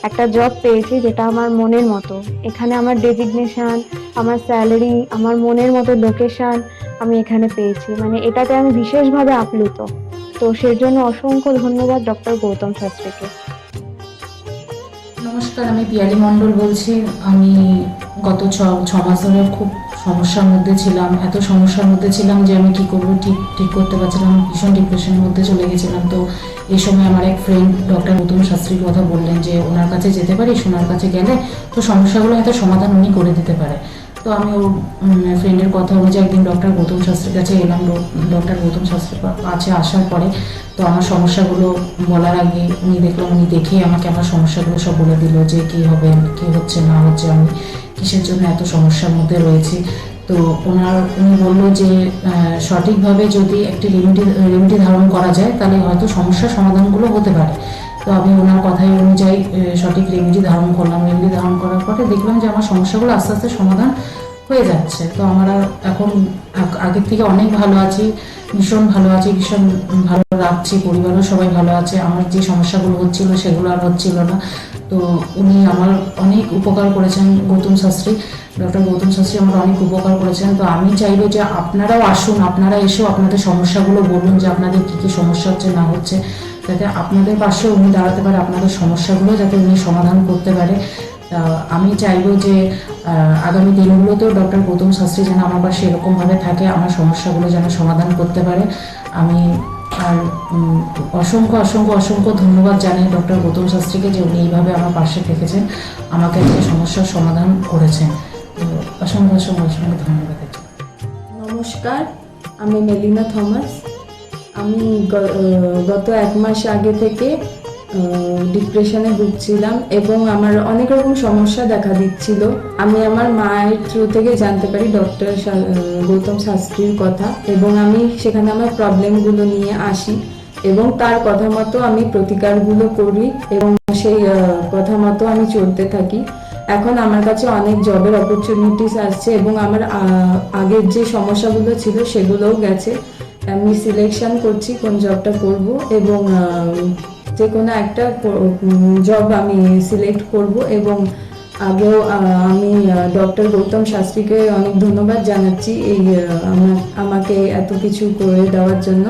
একটা জব পেয়েছি, যেটা আমার মনের মতো। এখানে আমার ডেজিগনেশন, আমার স্যালারি, আমার মনের মতো লোকেশন আমি এখানে পেয়েছি, মানে এটাতে আমি বিশেষভাবে আপ্লুত। তো সেই জন্য অসংখ্য ধন্যবাদ ডক্টর গৌতম শাস্ত্রীকে। নমস্কার, আমি পিয়ালি মণ্ডল বলছি। আমি গত ছ মাস ধরে খুব সমস্যার মধ্যে ছিলাম, এত সমস্যার মধ্যে ছিলাম যে আমি কি করবো ঠিক করতে পারছিলাম, ভীষণ ডিপ্রেশনের মধ্যে চলে গেছিলাম। তো এই সময় আমার এক ফ্রেন্ড ডক্টর গৌতম শাস্ত্রীর কথা বললেন যে ওনার কাছে যেতে পারিস, ওনার কাছে গেলে তো সমস্যাগুলো হয়তো সমাধান উনি করে দিতে পারে। তো আমি ওর ফ্রেন্ডের কথা অনুযায়ী একদিন ডক্টর গৌতম শাস্ত্রীর কাছে এলাম। ডক্টর গৌতম শাস্ত্রীর কাছে আসার পরে তো আমার সমস্যাগুলো বলার আগে উনি দেখে আমাকে আমার সমস্যাগুলো সব বলে দিল যে কী হবে, কী হচ্ছে না হচ্ছে, আমি কিসের জন্য এত সমস্যার মধ্যে রয়েছি। তো উনি বললো যে সঠিকভাবে যদি একটি রেমেডি ধারণ করা যায় তাহলে হয়তো সমস্যার সমাধানগুলো হতে পারে। তো আমি ওনার কথাই অনুযায়ী সঠিক রেমেডি ধারণ করলাম। রেমেডি ধারণ করার পরে দেখলাম যে আমার সমস্যাগুলো আস্তে আস্তে সমাধান হয়ে যাচ্ছে। তো আমার এখন আগের থেকে অনেক ভালো আছি, ভীষণ ভালো আছি, ভীষণ ভালো রাখছি, পরিবারও সবাই ভালো আছে। আমার যে সমস্যাগুলো হচ্ছিল সেগুলো আর হচ্ছিল না। তো উনি আমার অনেক উপকার করেছেন, ডক্টর গৌতম শাস্ত্রী আমার অনেক উপকার করেছেন। তো আমি চাইবো যে আপনারাও আসুন, আপনারা এসেও আপনাদের সমস্যাগুলো বলুন যে আপনাদের কী কী সমস্যা হচ্ছে না হচ্ছে, যাতে আপনাদের পাশে উনি দাঁড়াতে পারে, আপনাদের সমস্যাগুলো যাতে উনি সমাধান করতে পারে। আমি চাইবো যে আগামী দিনগুলোতেও ডক্টর গৌতম শাস্ত্রী যেন আমার পাশে এরকমভাবে থাকে, আমার সমস্যাগুলো যেন সমাধান করতে পারে। আমি আর অসংখ্য অসংখ্য অসংখ্য ধন্যবাদ জানাই ডক্টর গৌতম শাস্ত্রীকে যে উনি এইভাবে আমার পাশে থেকেছেন, আমাকে একটা সমস্যার সমাধান করেছেন। তো অসংখ্য অসংখ্য অসংখ্য ধন্যবাদ। নমস্কার, আমি মেলিনা থমাস। আমি গত 1 মাস আগে থেকে ডিপ্রেশনে ভুগছিলাম এবং আমার অনেক রকম সমস্যা দেখা দিচ্ছিল। আমি আমার মায়ের থ্রু থেকে জানতে পারি ডক্টর গৌতম শাস্ত্রীর কথা এবং আমি সেখানে আমার প্রবলেমগুলো নিয়ে আসি এবং তার কথা মতো আমি প্রতিকারগুলো করি এবং সেই কথা মতো আমি চলতে থাকি। এখন আমার কাছে অনেক জবের অপরচুনিটিস আসছে এবং আমার আগের যে সমস্যাগুলো ছিল সেগুলোও গেছে। আমি সিলেকশন করছি কোন জবটা করব এবং যে কোনো একটা জব আমি সিলেক্ট করব এবং আগেও আমি ডক্টর গৌতম শাস্ত্রীকে অনেক ধন্যবাদ জানাচ্ছি এই আমাকে এত কিছু করে দেওয়ার জন্য।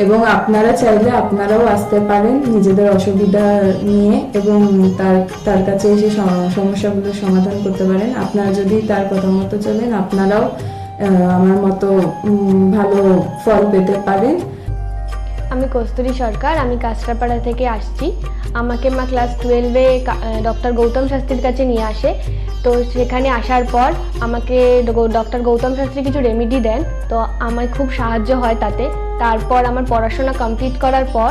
এবং আপনারা চাইলে আপনারাও আসতে পারেন নিজেদের অসুবিধা নিয়ে এবং তার কাছে এসে সমস্যাগুলো সমাধান করতে পারেন। আপনারা যদি তার কথা মতো চলেন আপনারাও আমার মতো ভালো ফল পেতে পারেন। আমি কস্তুরী সরকার, আমি কাঁচরাপাড়া থেকে আসছি। আমাকে মা ক্লাস 12-এ ডক্টর গৌতম শাস্ত্রীর কাছে নিয়ে আসে। তো সেখানে আসার পর আমাকে ডক্টর গৌতম শাস্ত্রী কিছু রেমেডি দেন, তো আমার খুব সাহায্য হয় তাতে। তারপর আমার পড়াশোনা কমপ্লিট করার পর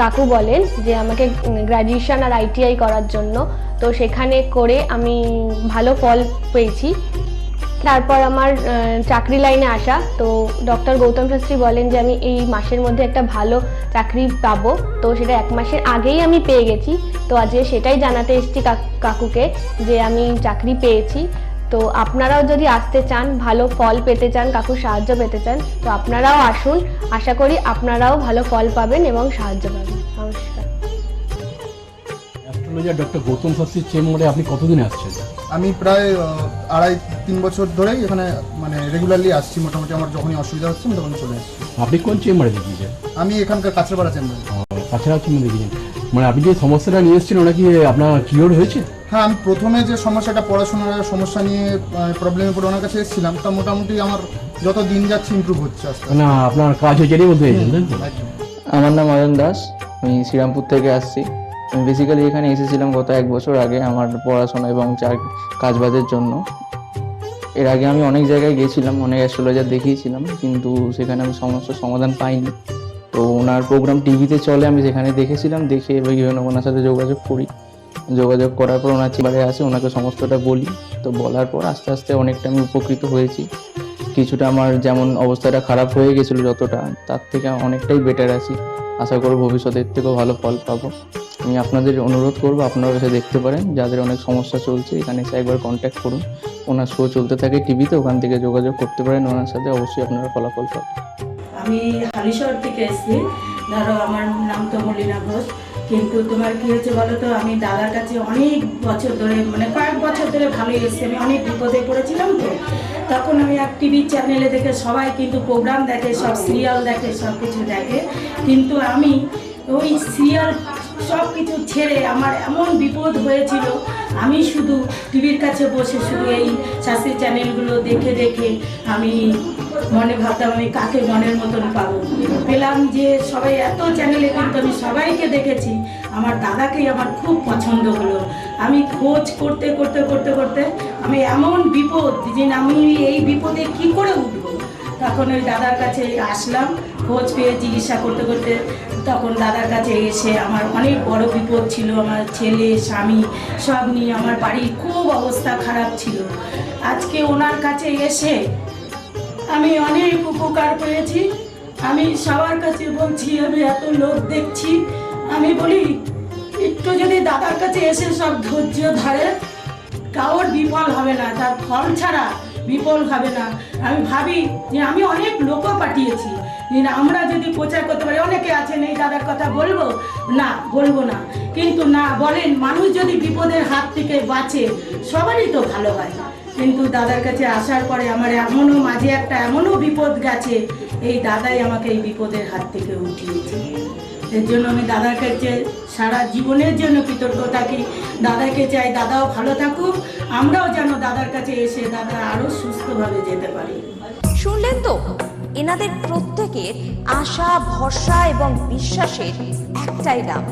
কাকু বলেন যে আমাকে গ্র্যাজুয়েশন আর ITI করার জন্য। তো সেখানে করে আমি ভালো ফল পেয়েছি। তারপর আমার চাকরি লাইনে আসা, তো ডক্টর গৌতম শাস্ত্রী বলেন যে আমি এই মাসের মধ্যে একটা ভালো চাকরি পাবো। তো সেটা 1 মাসের আগেই আমি পেয়ে গেছি। তো আজকে সেটাই জানাতে এসেছি কাকুকে যে আমি চাকরি পেয়েছি। তো আপনারাও যদি আসতে চান, ভালো ফল পেতে চান, কাকুর সাহায্য পেতে চান, তো আপনারাও আসুন। আশা করি আপনারাও ভালো ফল পাবেন এবং সাহায্য পাবেন। নমস্কার। অ্যাস্ট্রোলজার ডক্টর গৌতম শাস্ত্রীর চেম্বারে আপনি কতদিন আসছেন? আমি প্রায় 2.5-3 বছর ধরেই এখানে মানে রেগুলারলি আসছি। মোটামুটি আমার যখনই অসুবিধা হচ্ছে আমি তখন চলে আসছি। আপনি কোন চেম্বারে দেখিয়েছেন? আমি এখানকার কাঁচরাপাড়া চেম্বারে। কাছাড়া চেম্বারে দেখিয়েছেন, মানে আপনি যে সমস্যাটা নিয়ে এসেছেন ওটা কি আপনার কিওর হয়েছে? হ্যাঁ, আমি প্রথমে যে সমস্যাটা পড়াশোনার সমস্যা নিয়ে প্রবলেমে পড়ে ওনার কাছে এসেছিলাম, তা মোটামুটি আমার যত দিন যাচ্ছে ইমপ্রুভ হচ্ছে আস্তে আস্তে। না আপনার কাজ হয়েছে এরই মধ্যে এসেছেন, তাই তো? আমার নাম অয়ন দাস, আমি শ্রীরামপুর থেকে আসছি। আমি বেসিক্যালি এখানে এসেছিলাম গত 1 বছর আগে আমার পড়াশোনা এবং কাজবাজের জন্য। এর আগে আমি অনেক জায়গায় গেছিলাম, অনেক অ্যাস্ট্রোলজার দেখিয়েছিলাম, কিন্তু সেখানে আমি সমস্যার সমাধান পাইনি। তো ওনার প্রোগ্রাম টিভিতে চলে, আমি সেখানে দেখেছিলাম, দেখে এবার ওনার সাথে যোগাযোগ করি। যোগাযোগ করার পর ওনার চেম্বারে আসে, ওনাকে সমস্তটা বলি। তো বলার পর আস্তে আস্তে অনেকটা আমি উপকৃত হয়েছি। কিছুটা আমার যেমন অবস্থাটা খারাপ হয়ে গেছিলো যতটা, তার থেকে অনেকটাই বেটার আছি। আশা করব ভবিষ্যতের থেকেও ভালো ফল পাবো। আমি আপনাদের অনুরোধ করবো আপনারা এসে দেখতে পারেন, যাদের অনেক সমস্যা চলছে এখানে এসে একবার কন্ট্যাক্ট করুন। ওনার শো চলতে থাকে টিভিতে, ওখান থেকে যোগাযোগ করতে পারেন ওনার সাথে, অবশ্যই আপনারা ফলাফল পাবেন। আমি হালিশহর থেকে এসেছি, ধরো আমার নাম তো মলিনা ঘোষ। কিন্তু তোমার কি হয়েছে বলো তো, আমি দাদার কাছে অনেক বছর ধরে, মানে কয়েক বছর ধরে ভালোই এসেছি। আমি অনেক বিপদে পড়েছিলাম, তো তখন আমি এক টিভি চ্যানেলে দেখে, সবাই কিন্তু প্রোগ্রাম দেখে, সব সিরিয়াল দেখে, সব কিছু দেখে, কিন্তু আমি ওই সিরিয়াল সব কিছু ছেড়ে আমার এমন বিপদ হয়েছিল, আমি শুধু টিভির কাছে বসে শুধু এই শাস্ত্রী চ্যানেলগুলো দেখে দেখে আমি মনে ভাবতাম আমি কাকে মনের মতন পাবো। পেলাম যে সবাই এত চ্যানেলে, কিন্তু আমি সবাইকে দেখেছি, আমার দাদাকেই আমার খুব পছন্দ হলো। আমি খোঁজ করতে করতে করতে করতে আমি এমন বিপদ যে আমি এই বিপদে কি করে উঠবো, তখন ওই দাদার কাছে আসলাম। খোঁজ পেয়ে জিজ্ঞাসা করতে করতে তখন দাদার কাছে এসে, আমার অনেক বড় বিপদ ছিল, আমার ছেলে স্বামী সব নিয়ে আমার বাড়ির খুব অবস্থা খারাপ ছিল। আজকে ওনার কাছে এসে আমি অনেক উপকার পেয়েছি। আমি সবার কাছে বলছি, আমি এত লোক দেখছি, আমি বলি একটু যদি দাদার কাছে এসে সব ধৈর্য ধরে, কারোর বিফল হবে না, তার ফল ছাড়া বিফল হবে না। আমি ভাবি যে আমি অনেক লোকও পাঠিয়েছি, আমরা যদি প্রচার করতে পারি, অনেকে আছেন এই দাদার কথা বলবো না, বলবো না, কিন্তু না বলেন, মানুষ যদি বিপদের হাত থেকে বাঁচে সবারই তো ভালো হয়। কিন্তু দাদার কাছে আসার পরে আমার এমনও মাঝে একটা এমনও বিপদ গেছে, এই দাদাই আমাকে এই বিপদের হাত থেকে উঠিয়েছে। এর জন্য আমি দাদার কাছে সারা জীবনের জন্য কৃতজ্ঞ থাকি। দাদাকে চাই দাদাও ভালো থাকুক, আমরাও যেন দাদার কাছে এসে দাদা আরো সুস্থভাবে যেতে পারি। শুনলেন তো, এনাদের প্রত্যেকের আশা, ভরসা এবং বিশ্বাসের একটাই নাম,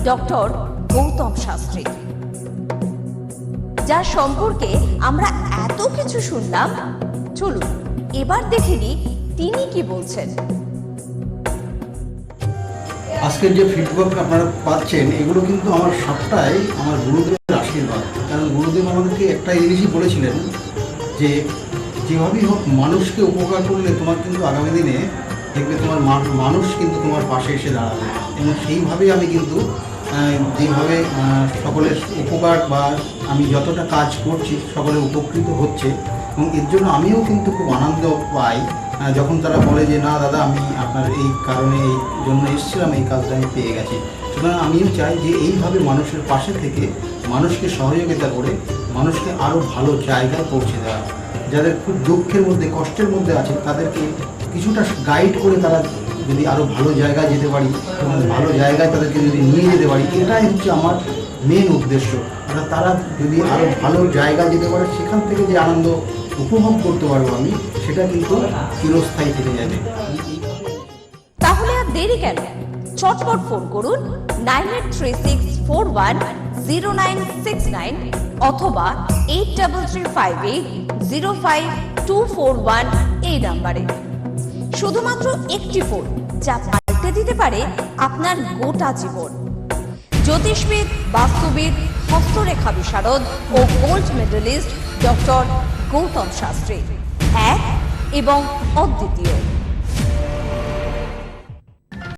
ডক্টর গৌতম শাস্ত্রী, যার সম্পর্কে আমরা এত কিছু শুনলাম। চলুন এবার দেখে নিই তিনি কি বলছেন। আজকের যে ফিডব্যাক আপনারা পাচ্ছেন, এগুলো কিন্তু আমার সবটাই আমার গুরুদেবের আশীর্বাদ। কারণ গুরুদেব আমাদেরকে একটা জিনিসই বলেছিলেন যে যেভাবেই হোক মানুষকে উপকার করলে তোমার কিন্তু আগামী দিনে দেখবে তোমার মানুষ কিন্তু তোমার পাশে এসে দাঁড়াবে। এবং সেইভাবেই আমি কিন্তু যেভাবে সকলের উপকার বা আমি যতটা কাজ করছি সকলে উপকৃত হচ্ছে, এবং এর জন্য আমিও কিন্তু খুব আনন্দ পাই যখন তারা বলে যে না দাদা, আমি আপনার এই কারণে এই জন্য এসেছিলাম, এই কাজটা আমি পেয়ে গেছি। সুতরাং আমিও চাই যে এইভাবে মানুষের পাশে থেকে মানুষকে সহযোগিতা করে মানুষকে আরও ভালো জায়গায় পৌঁছে দেওয়া। যাদের খুব দুঃখের মধ্যে, কষ্টের মধ্যে আছে, তাদেরকে কিছুটা গাইড করে তারা যদি আরও ভালো জায়গায় যেতে পারি এবং ভালো জায়গায় তাদেরকে যদি নিয়ে যেতে পারি, এটাই হচ্ছে আমার মেন উদ্দেশ্য। অর্থাৎ তারা যদি আরও ভালো জায়গায় যেতে পারে, সেখান থেকে যে আনন্দ উপভোগ করতে পারবো আমি, সেটা কিন্তু চিরস্থায়ী থেকে যাবে। তাহলে আর দেরি কেন, চটপট ফোন করুন 9836410969 অথবা 8335805241 এই নাম্বারে। শুধুমাত্র একটি ফোন, যা পাল্টে দিতে পারে আপনার গোটা জীবন। জ্যোতিষবিদ, বাস্তুবিদ, হস্তরেখা বিশারদ ও gold medalist doctor Gautam Shastri, এক এবং অদ্বিতীয়।